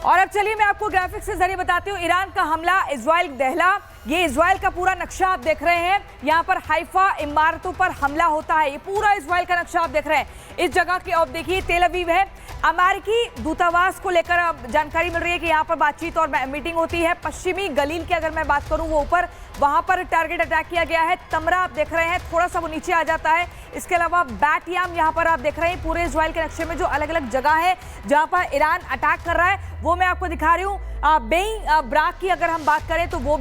और अब चलिए मैं आपको ग्राफिक्स से जरिए बताती हूँ। ईरान का हमला, इजराइल दहला, ये इजराइल का पूरा नक्शा आप देख रहे हैं। यहाँ पर हाइफा इमारतों पर हमला होता है, ये पूरा इजराइल का नक्शा आप देख रहे हैं। इस जगह की अब देखिए तेल अवीव है। अमेरिकी दूतावास को लेकर अब जानकारी मिल रही है कि यहाँ पर बातचीत और मीटिंग होती है। पश्चिमी गलील की अगर मैं बात करूँ, वो ऊपर वहाँ पर टारगेट अटैक किया गया है। तमरा आप देख रहे हैं, थोड़ा सा वो नीचे आ जाता है। इसके अलावा बैट याम यहाँ पर आप देख रहे हैं। पूरे इजराइल के नक्शे में जो अलग अलग जगह है जहाँ पर ईरान अटैक कर रहा है वो मैं आपको दिखा रही हूँ। ब्राक की अगर हम बात करें तो वो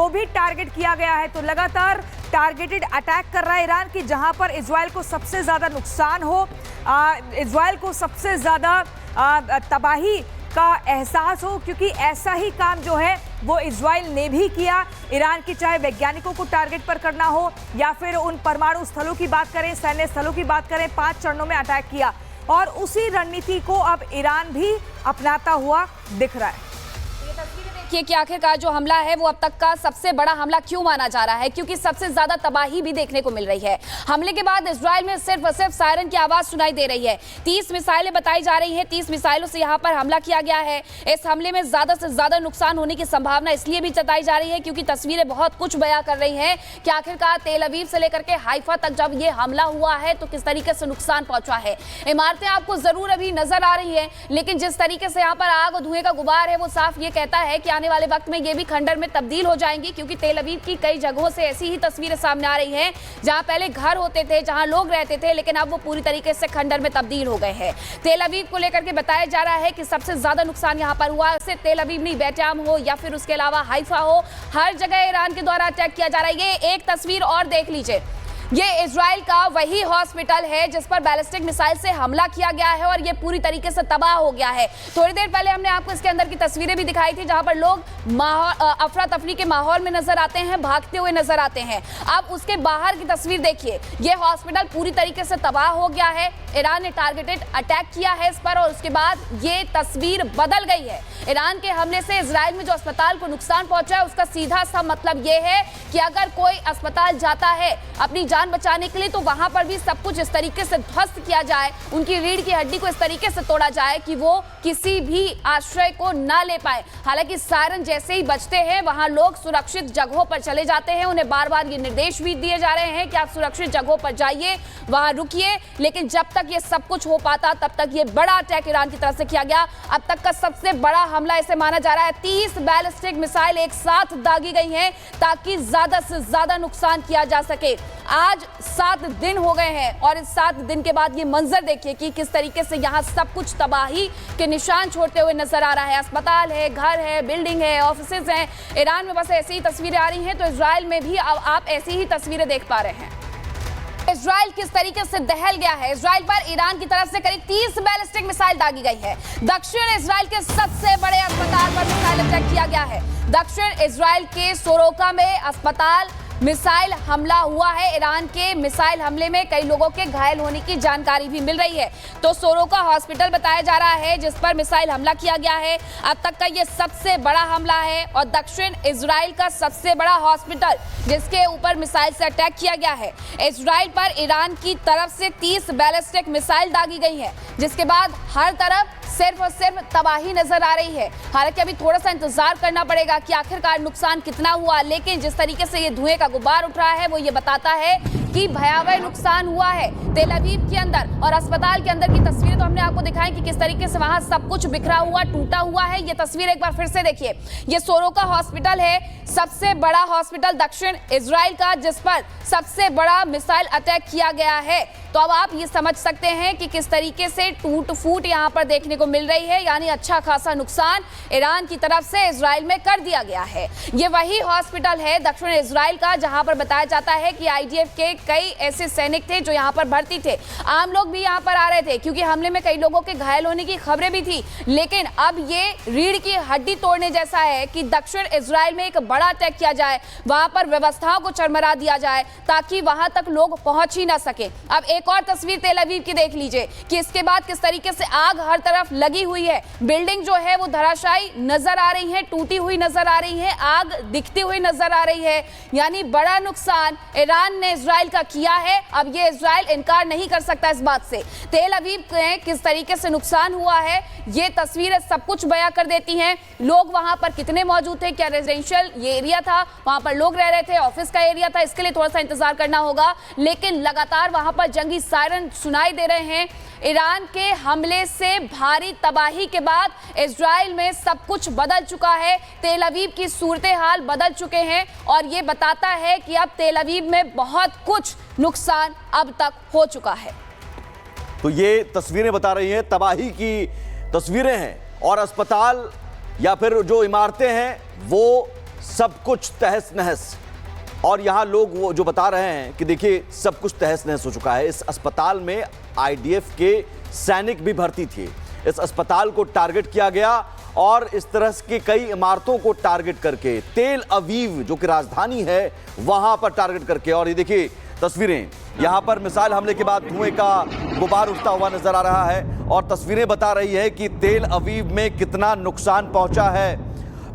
भी टारगेट किया गया है। तो लगातार टारगेटेड अटैक कर रहा है ईरान की, जहां पर इजराइल को सबसे ज़्यादा नुकसान हो, इजराइल को सबसे ज़्यादा तबाही का एहसास हो, क्योंकि ऐसा ही काम जो है वो इजराइल ने भी किया। ईरान की चाहे वैज्ञानिकों को टारगेट पर करना हो या फिर उन परमाणु स्थलों की बात करें, सैन्य स्थलों की बात करें, 5 चरणों में अटैक किया और उसी रणनीति को अब ईरान भी अपनाता हुआ दिख रहा है। कि आखिरकार जो हमला है वो अब तक का सबसे बड़ा हमला क्यों माना जा रहा है, क्योंकि सबसे ज्यादा तबाही भी देखने को मिल रही है। हमले के बाद इजराइल में सिर्फ और सिर्फ सायरन की आवाज सुनाई दे रही है। 30 मिसाइलें बताई जा रही हैं, 30 मिसाइलों से यहां पर हमला किया गया है। इस हमले में ज्यादा से ज्यादा नुकसान होने की संभावना इसलिए भी जताई जा रही है क्योंकि तस्वीरें बहुत कुछ बयां कर रही हैं कि आखिरकार तेल अवीव से लेकर के हाइफा तक जब ये हमला हुआ है तो किस तरीके से नुकसान पहुंचा है। इमारतें आपको जरूर अभी नजर आ रही है, लेकिन जिस तरीके से यहाँ पर आग और धुएं का गुबार है वो साफ ये कहता है कि आने वाले वक्त में ये भी खंडर में तब्दील हो जाएंगी, क्योंकि तेल अवीव की कई जगहों से ऐसी ही तस्वीरें सामने आ रही हैं जहां पहले घर होते थे, जहां लोग रहते थे, लेकिन अब वो पूरी तरीके से खंडर में तब्दील हो गए हैं। तेल अवीव को लेकर के बताया जा रहा है कि सबसे ज्यादा नुकसान यहां पर हुआ है। तेल अवीव नहीं, बैट याम हो या फिर उसके अलावा हाइफा हो, हर जगह ईरान के द्वारा अटैक किया जा रहा है। ये एक तस्वीर और देख लीजिए, ये इजराइल का वही हॉस्पिटल है जिस पर बैलिस्टिक मिसाइल से हमला किया गया है और ये पूरी तरीके से तबाह हो गया है। थोड़ी देर पहले हमने आपको इसके अंदर की तस्वीरें भी दिखाई थी जहां पर लोग अफरा तफरी के माहौल में नजर आते हैं, भागते हुए नजर आते हैं। अब उसके बाहर की तस्वीर देखिए, ये हॉस्पिटल पूरी तरीके से तबाह हो गया है। ईरान ने टारगेटेड अटैक किया है इस पर और उसके बाद ये तस्वीर बदल गई है। ईरान के हमले से इजराइल में जो अस्पताल को नुकसान पहुंचा है उसका सीधा सा मतलब ये है कि अगर कोई अस्पताल जाता है अपनी जान बचाने के लिए तो वहां पर भी सब कुछ इस तरीके से ध्वस्त किया जाए, उनकी रीढ़ की हड्डी को इस तरीके से तोड़ा जाए कि वो किसी भी आश्रय को ना ले पाए। हालांकि सायरन जैसे ही बजते हैं वहां लोग सुरक्षित जगहों पर चले जाते हैं। उन्हें बार बार ये निर्देश भी दिए जा रहे हैं कि आप सुरक्षित जगहों पर जाइए, वहां रुकिए, लेकिन जब तक ये सब कुछ हो पाता तब तक ये बड़ा अटैक ईरान की तरफ से किया गया। अब तक का सबसे बड़ा हमला इसे माना जा रहा है। 30 बैलिस्टिक मिसाइल एक साथ दागी गई हैं ताकि ज्यादा से ज्यादा नुकसान किया जा सके। आज 7 दिन हो गए हैं और इस 7 दिन के बाद ये मंजर देखिए कि किस तरीके से यहाँ सब कुछ तबाही के निशान छोड़ते हुए नजर आ रहा है। अस्पताल है, घर है, बिल्डिंग है, ऑफिसेज हैं। ईरान में बस ऐसी ही तस्वीरें आ रही हैं तो इजराइल में भी अब आप ऐसी ही तस्वीरें देख पा रहे हैं। इजराइल किस तरीके से दहल गया है। इजराइल पर ईरान की तरफ से करीब 30 बैलिस्टिक मिसाइल दागी गई है। दक्षिण इजराइल के सबसे बड़े अस्पताल पर मिसाइल अटैक किया गया है। दक्षिण इजराइल के सोरोका में अस्पताल मिसाइल हमला हुआ है। ईरान के मिसाइल हमले में कई लोगों के घायल होने की जानकारी भी मिल रही है। तो सोरोका हॉस्पिटल बताया जा रहा है जिस पर मिसाइल हमला किया गया है। अब तक का ये सबसे बड़ा हमला है और दक्षिण इजराइल का सबसे बड़ा हॉस्पिटल जिसके ऊपर मिसाइल से अटैक किया गया है। इजराइल पर ईरान की तरफ से 30 बैलिस्टिक मिसाइल दागी गई है, जिसके बाद हर तरफ सिर्फ और सिर्फ तबाही नजर आ रही है। हालांकि अभी थोड़ा सा इंतजार करना पड़ेगा कि आखिरकार नुकसान कितना हुआ, लेकिन जिस तरीके से ये धुएं का गुबार उठ रहा है वो ये बताता है कि भयावह नुकसान हुआ है तेल अवीव के अंदर। और अस्पताल के अंदर की तस्वीरें तो हमने आपको दिखाई कि किस तरीके से वहां सब कुछ बिखरा हुआ, टूटा हुआ है। ये तस्वीर एक बार फिर से देखिए, ये सोरोका हॉस्पिटल है, सबसे बड़ा हॉस्पिटल दक्षिण इजराइल का जिस पर सबसे बड़ा मिसाइल अटैक किया गया है। तो अब आप ये समझ सकते हैं कि किस तरीके से टूट फूट यहाँ पर देखने को मिल रही है, यानी अच्छा खासा नुकसान ईरान की तरफ से इजराइल में कर दिया गया है। ये वही हॉस्पिटल है दक्षिण इजराइल का जहां पर बताया जाता है कि आईडीएफ के कई ऐसे सैनिक थे जो यहाँ पर भर्ती थे। आम लोग भी यहाँ पर आ रहे थे क्योंकि हमले में कई लोगों के घायल होने की खबरें भी थी, लेकिन अब ये रीढ़ की हड्डी तोड़ने जैसा है कि दक्षिण इजराइल में एक बड़ा अटैक किया जाए, वहां पर व्यवस्थाओं को चरमरा दिया जाए ताकि वहां तक लोग पहुंच ही ना सके। अब एक और तस्वीर तेल अवीव की देख लीजिए कि इसके बाद किस तरीके से आग हर तरफ लगी हुई है। बिल्डिंग जो है वो धराशायी नजर आ रही है, टूटी हुई नजर आ रही है, आग दिखती हुई नजर आ रही है, यानी बड़ा नुकसान ईरान ने इजराइल का किया है। अब ये इजराइल इनकार नहीं कर सकता इस बात से। तेल अवीव में किस तरीके से नुकसान हुआ है ये तस्वीरें सब कुछ बयां कर देती हैं। लोग वहां पर कितने मौजूद थे, क्या रेजिडेंशियल ये एरिया था, वहां पर लोग रह रहे थे, ऑफिस का एरिया था, इसके लिए थोड़ा सा इंतजार करना होगा। लेकिन लगातार वहां पर जंगी सायरन सुनाई दे रहे हैं। ईरान के हमले से भारी तबाही के बाद इजराइल में सब कुछ बदल चुका है। तेल अवीव की सूरत हाल बदल चुके हैं और ये बताता है कि अब तेल अवीव में बहुत कुछ नुकसान अब तक हो चुका है। तो ये तस्वीरें बता रही हैं, तबाही की तस्वीरें हैं और अस्पताल या फिर जो इमारतें हैं वो सब कुछ तहस नहस। और यहाँ लोग वो जो बता रहे हैं कि देखिए सब कुछ तहस नहस हो चुका है। इस अस्पताल में आईडीएफ के सैनिक भी भर्ती थे। इस अस्पताल को टारगेट किया गया और इस तरह की कई इमारतों को टारगेट करके तेल अवीव जो कि राजधानी है वहां पर टारगेट करके, और ये देखिए तस्वीरें, यहां पर मिसाइल हमले के बाद धुएं का गुबार उठता हुआ नजर आ रहा है और तस्वीरें बता रही है कि तेल अवीव में कितना नुकसान पहुंचा है।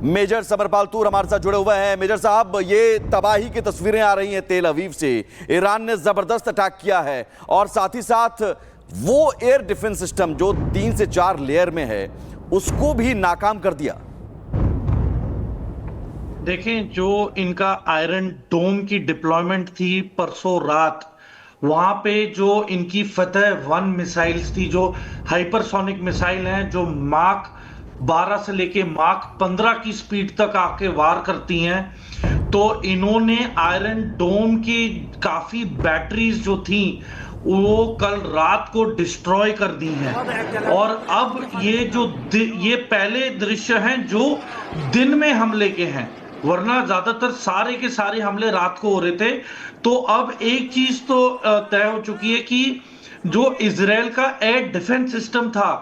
मेजर समरपाल तूर हमारे साथ जुड़े हुए हैं। मेजर साहब, ये तबाही की तस्वीरें आ रही हैं तेल अवीव से। ईरान ने जबरदस्त अटैक किया है और साथ ही साथ वो एयर डिफेंस सिस्टम जो 3 से 4 लेयर में है उसको भी नाकाम कर दिया। देखें, जो इनका आयरन डोम की डिप्लॉयमेंट थी परसों रात, वहां पे जो इनकी फतेह 1 मिसाइल्स थी, जो हाइपरसोनिक मिसाइल हैं, जो माक 12 से लेके माक 15 की स्पीड तक आके वार करती हैं, तो इन्होंने आयरन डोम की काफी बैटरीज जो थी वो कल रात को डिस्ट्रॉय कर दी हैं। और अब ये पहले दृश्य हैं जो दिन में हमले के हैं, वरना ज्यादातर सारे के सारे हमले रात को हो रहे थे। तो अब एक चीज तो तय हो चुकी है कि जो इजराइल का एयर डिफेंस सिस्टम था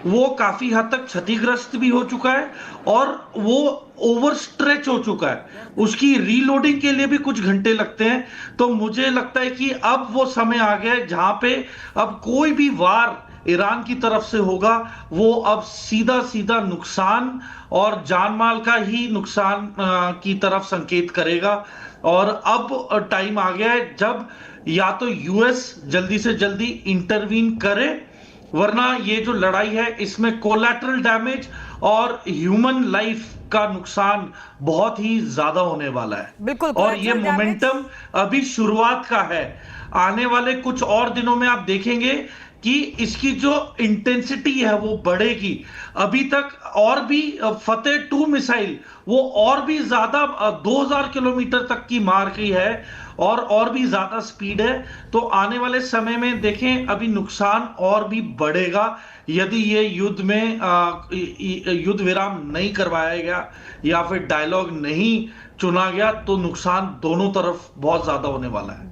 वो काफी हद तक क्षतिग्रस्त भी हो चुका है और वो ओवर स्ट्रेच हो चुका है। उसकी रीलोडिंग के लिए भी कुछ घंटे लगते हैं। तो मुझे लगता है कि अब वो समय आ गया है जहां पे अब कोई भी वार ईरान की तरफ से होगा वो अब सीधा सीधा नुकसान और जानमाल का ही नुकसान की तरफ संकेत करेगा। और अब टाइम आ गया है जब या तो यूएस जल्दी से जल्दी इंटरवीन करे, वरना ये जो लड़ाई है इसमें कोलैटरल डैमेज और ह्यूमन लाइफ का नुकसान बहुत ही ज्यादा होने वाला है। बिल्कुल। और ये मोमेंटम अभी शुरुआत का है। आने वाले कुछ और दिनों में आप देखेंगे कि इसकी जो इंटेंसिटी है वो बढ़ेगी। अभी तक और भी फतेह 2 मिसाइल वो और भी ज्यादा 2000 किलोमीटर तक की मार की है और भी ज्यादा स्पीड है। तो आने वाले समय में देखें अभी नुकसान और भी बढ़ेगा यदि ये युद्ध में युद्ध विराम नहीं करवाया गया या फिर डायलॉग नहीं चुना गया, तो नुकसान दोनों तरफ बहुत ज्यादा होने वाला है।